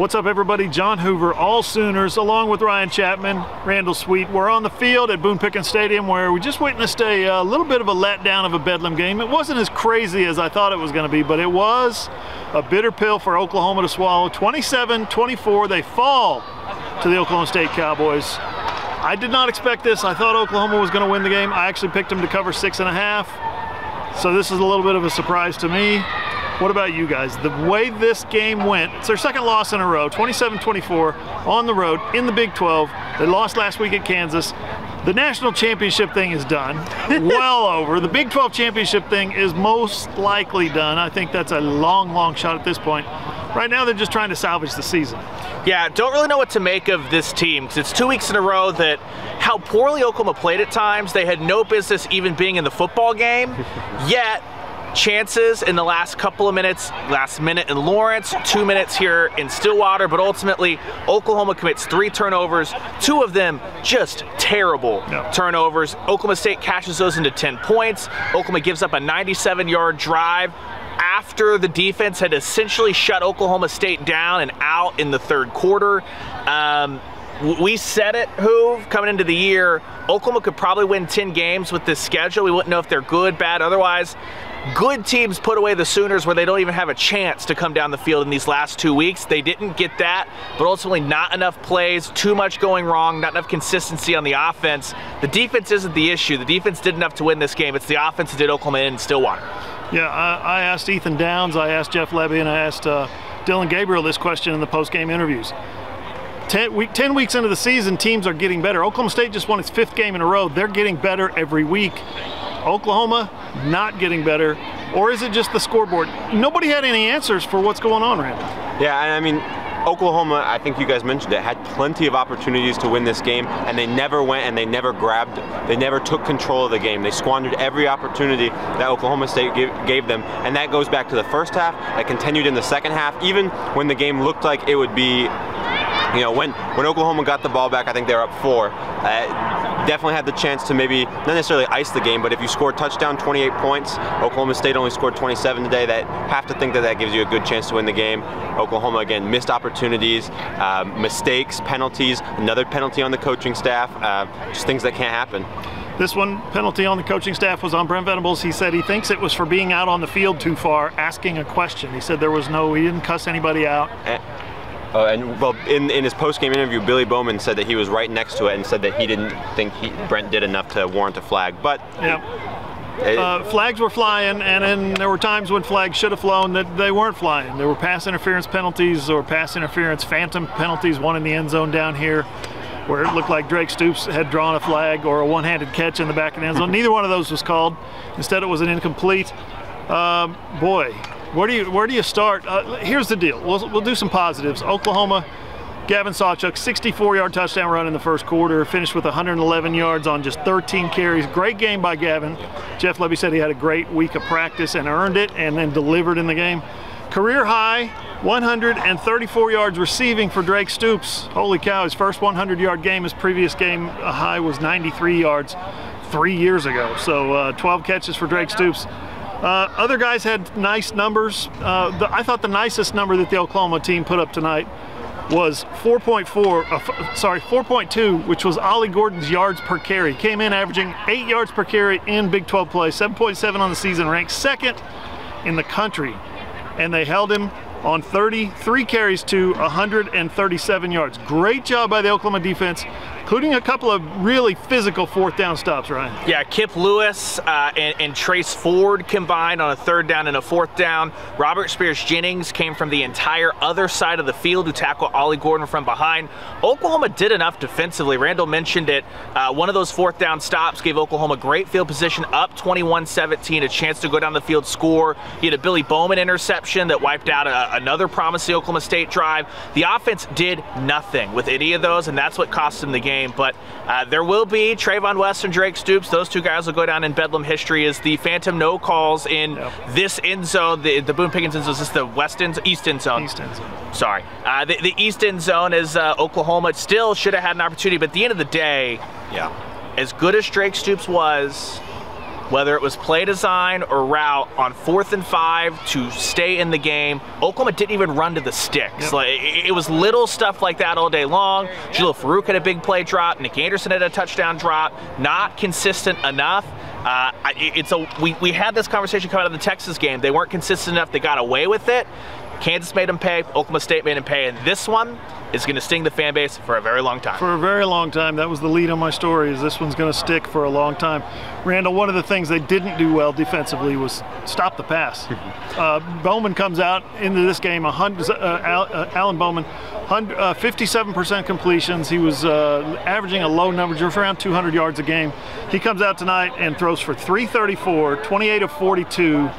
What's up, everybody? John Hoover, all Sooners, along with Ryan Chapman, Randall Sweet. We're on the field at Boone Pickens Stadium, where we just witnessed a little bit of a letdown of a Bedlam game. It wasn't as crazy as I thought it was going to be, but it was a bitter pill for Oklahoma to swallow. 27-24, they fall to the Oklahoma State Cowboys. I did not expect this. I thought Oklahoma was going to win the game. I actually picked them to cover 6.5. So this is a little bit of a surprise to me. What about you guys? The way this game went, it's their second loss in a row, 27-24 on the road in the Big 12. They lost last week at Kansas. The national championship thing is done, well over. The Big 12 championship thing is most likely done. I think that's a long, long shot at this point. Right now, they're just trying to salvage the season. Yeah, don't really know what to make of this team, because it's 2 weeks in a row that how poorly Oklahoma played at times. They had no business even being in the football game, yet chances in the last couple of minutes, last minute in Lawrence, 2 minutes here in Stillwater, but ultimately Oklahoma commits 3 turnovers, 2 of them just terrible turnovers. Oklahoma State cashes those into 10 points. Oklahoma gives up a 97-yard drive after the defense had essentially shut Oklahoma State down and out in the third quarter. We said it, Hoove, coming into the year, Oklahoma could probably win 10 games with this schedule. We wouldn't know if they're good, bad, otherwise. Good teams put away the Sooners where they don't even have a chance to come down the field in these last 2 weeks. They didn't get that, but ultimately not enough plays, too much going wrong, not enough consistency on the offense. The defense isn't the issue. The defense did enough to win this game. It's the offense that did Oklahoma in Stillwater. Yeah, I asked Ethan Downs, I asked Jeff Lebby, and I asked Dylan Gabriel this question in the post-game interviews. 10 weeks into the season, teams are getting better. Oklahoma State just won its 5th game in a row. They're getting better every week. Oklahoma not getting better, or is it just the scoreboard? Nobody had any answers for what's going on, Randy. Yeah, and I mean, Oklahoma, I think you guys mentioned it, had plenty of opportunities to win this game, and they never went and they never grabbed, they never took control of the game. They squandered every opportunity that Oklahoma State gave them, and that goes back to the first half, that continued in the second half, even when the game looked like it would be, you know, when Oklahoma got the ball back, I think they were up 4. Definitely had the chance to maybe, not necessarily ice the game, but if you score a touchdown, 28 points, Oklahoma State only scored 27 today, that have to think that that gives you a good chance to win the game. Oklahoma, again, missed opportunities, mistakes, penalties, another penalty on the coaching staff, just things that can't happen. This one, penalty on the coaching staff, was on Brent Venables. He said he thinks it was for being out on the field too far, asking a question. He said there was no, he didn't cuss anybody out. And well, in his post-game interview, Billy Bowman said that he was right next to it and said that he didn't think Brent did enough to warrant a flag. But yeah, flags were flying, and then there were times when flags should have flown that they weren't flying. There were pass interference penalties or pass interference phantom penalties. One in the end zone down here, where it looked like Drake Stoops had drawn a flag, or a one-handed catch in the back of the end zone. Neither one of those was called. Instead, it was an incomplete. Boy. Where do you start? Here's the deal. We'll do some positives. Oklahoma, Gavin Sawchuk, 64-yard touchdown run in the first quarter, finished with 111 yards on just 13 carries. Great game by Gavin. Jeff Lebby said he had a great week of practice and earned it, and then delivered in the game. Career high, 134 yards receiving for Drake Stoops. Holy cow, his first 100-yard game. His previous game high was 93 yards 3 years ago. So 12 catches for Drake Stoops. Other guys had nice numbers. I thought the nicest number that the Oklahoma team put up tonight was 4.2, which was Ollie Gordon's yards per carry. Came in averaging 8 yards per carry in Big 12 play, 7.7 on the season, ranked 2nd in the country. And they held him on 33 carries to 137 yards. Great job by the Oklahoma defense, including a couple of really physical 4th down stops, Ryan. Yeah, Kip Lewis and Trace Ford combined on a 3rd down and a 4th down. Robert Spears-Jennings came from the entire other side of the field to tackle Ollie Gordon from behind. Oklahoma did enough defensively. Randall mentioned it. One of those 4th down stops gave Oklahoma great field position, up 21-17, a chance to go down the field, score. He had a Billy Bowman interception that wiped out another promising Oklahoma State drive. The offense did nothing with any of those, and that's what cost them the game. But there will be Trayvon West and Drake Stoops. Those 2 guys will go down in Bedlam history as the phantom no calls in this end zone. The Boone Pickens end zone. Is this the west end, east end zone? East end zone. Sorry. The east end zone is Oklahoma still should have had an opportunity, but at the end of the day, as good as Drake Stoops was, whether it was play design or route on 4th and 5 to stay in the game. Oklahoma didn't even run to the sticks. Yep. Like, it was little stuff like that all day long. Jalil Farouk had a big play drop. Nick Anderson had a touchdown drop. Not consistent enough. We had this conversation coming out of the Texas game. They weren't consistent enough. They got away with it. Kansas made them pay. Oklahoma State made them pay. And this one is going to sting the fan base for a very long time. For a very long time. That was the lead on my story, is this one's going to stick for a long time. Randall, one of the things they didn't do well defensively was stop the pass. Bowman comes out into this game, Alan Bowman, 57% completions. He was averaging a low number, just around 200 yards a game. He comes out tonight and throws for 334, 28 of 42.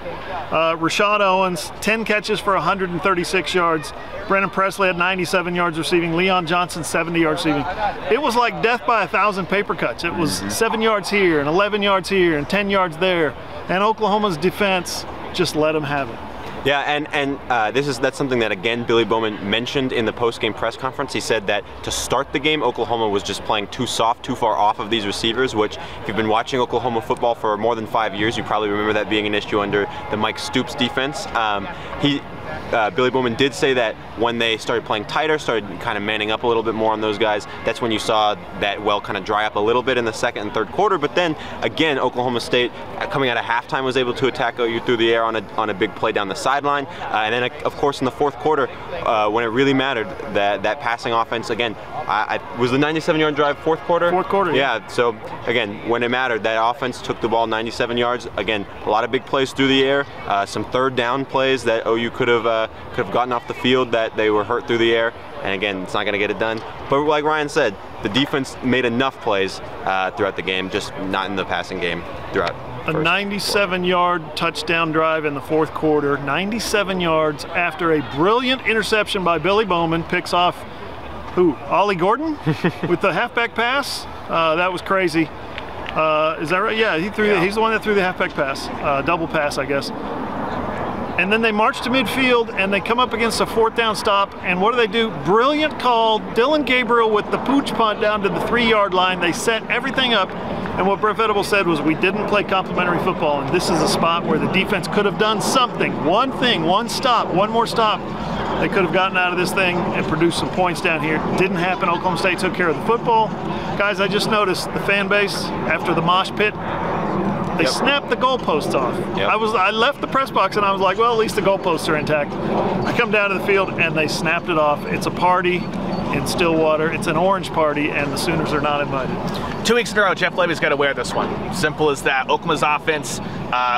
Rashad Owens, 10 catches for 136 yards. Brennan Presley had 97 yards receiving. Leon Johnson, 70 yards receiving. It was like death by 1,000 paper cuts. It was 7 yards here and 11 yards here and 10 yards there. And Oklahoma's defense just let them have it. Yeah, and that's something that, again, Billy Bowman mentioned in the post-game press conference. He said that to start the game, Oklahoma was just playing too soft, too far off of these receivers, which, if you've been watching Oklahoma football for more than 5 years, you probably remember that being an issue under the Mike Stoops defense. Billy Bowman did say that when they started playing tighter, started kind of manning up a little bit more on those guys, that's when you saw that well kind of dry up a little bit in the second and third quarter. But then, again, Oklahoma State, coming out of halftime, was able to attack OU through the air on a big play down the sideline. And then, of course, in the fourth quarter, when it really mattered, that passing offense, again, was the 97-yard drive fourth quarter? Fourth quarter, yeah. So, again, when it mattered, that offense took the ball 97 yards. Again, a lot of big plays through the air, some third down plays that OU could have gotten off the field that they were hurt through the air. And again, it's not going to get it done. But like Ryan said, the defense made enough plays throughout the game, just not in the passing game throughout. A 97-yard touchdown drive in the fourth quarter, 97 yards after a brilliant interception by Billy Bowman, picks off who? Ollie Gordon with the halfback pass. That was crazy. Is that right? Yeah, he's the one that threw the halfback pass, double pass, I guess. And then they march to midfield and they come up against a fourth down stop. And what do? Brilliant call. Dylan Gabriel with the pooch punt down to the 3-yard line. They set everything up. And what Brent Venables said was, we didn't play complimentary football. And this is a spot where the defense could have done something. One thing, one stop, one more stop. They could have gotten out of this thing and produced some points down here. Didn't happen. Oklahoma State took care of the football. Guys, I just noticed the fan base after the mosh pit, they snapped the goalposts off. Yep. I left the press box and I was like, well, at least the goalposts are intact. I come down to the field and they snapped it off. It's a party in Stillwater. It's an orange party and the Sooners are not invited. 2 weeks in a row, Jeff Lebby's got to wear this one. Simple as that. Oklahoma's offense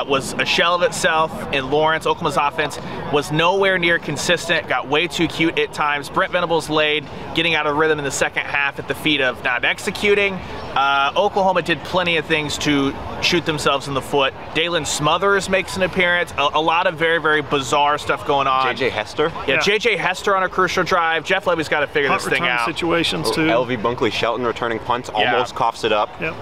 was a shell of itself in Lawrence. Oklahoma's offense was nowhere near consistent, got way too cute at times. Brent Venables laid getting out of rhythm in the second half at the feet of not executing. Oklahoma did plenty of things to shoot themselves in the foot. Dalen Smothers makes an appearance. A lot of very, very bizarre stuff going on. J.J. Hester? Yeah, J.J. Hester on a crucial drive. Jeff Lebby's got to figure this thing out. Situations too. L.V. Bunkley Shelton returning punts, almost coughs it up. Yep.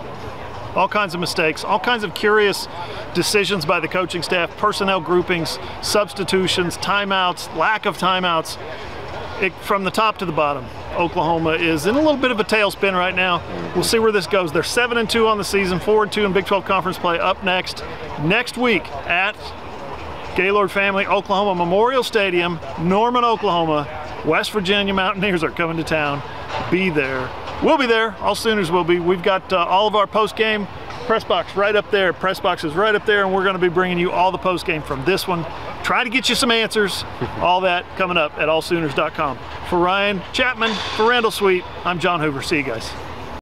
All kinds of mistakes, all kinds of curious decisions by the coaching staff, personnel groupings, substitutions, timeouts, lack of timeouts. From the top to the bottom, Oklahoma is in a little bit of a tailspin right now. We'll see where this goes. They're 7-2 on the season, 4-2 in Big 12 Conference play. Up next week at Gaylord Family Oklahoma Memorial Stadium, Norman, Oklahoma. West Virginia Mountaineers are coming to town. Be there. We'll be there. All Sooners will be. We've got all of our post-game press box right up there. Press box is right up there, and we're going to be bringing you all the post-game from this one. Try to get you some answers. All that coming up at allsooners.com. For Ryan Chapman, for Randall Sweet, I'm John Hoover. See you guys.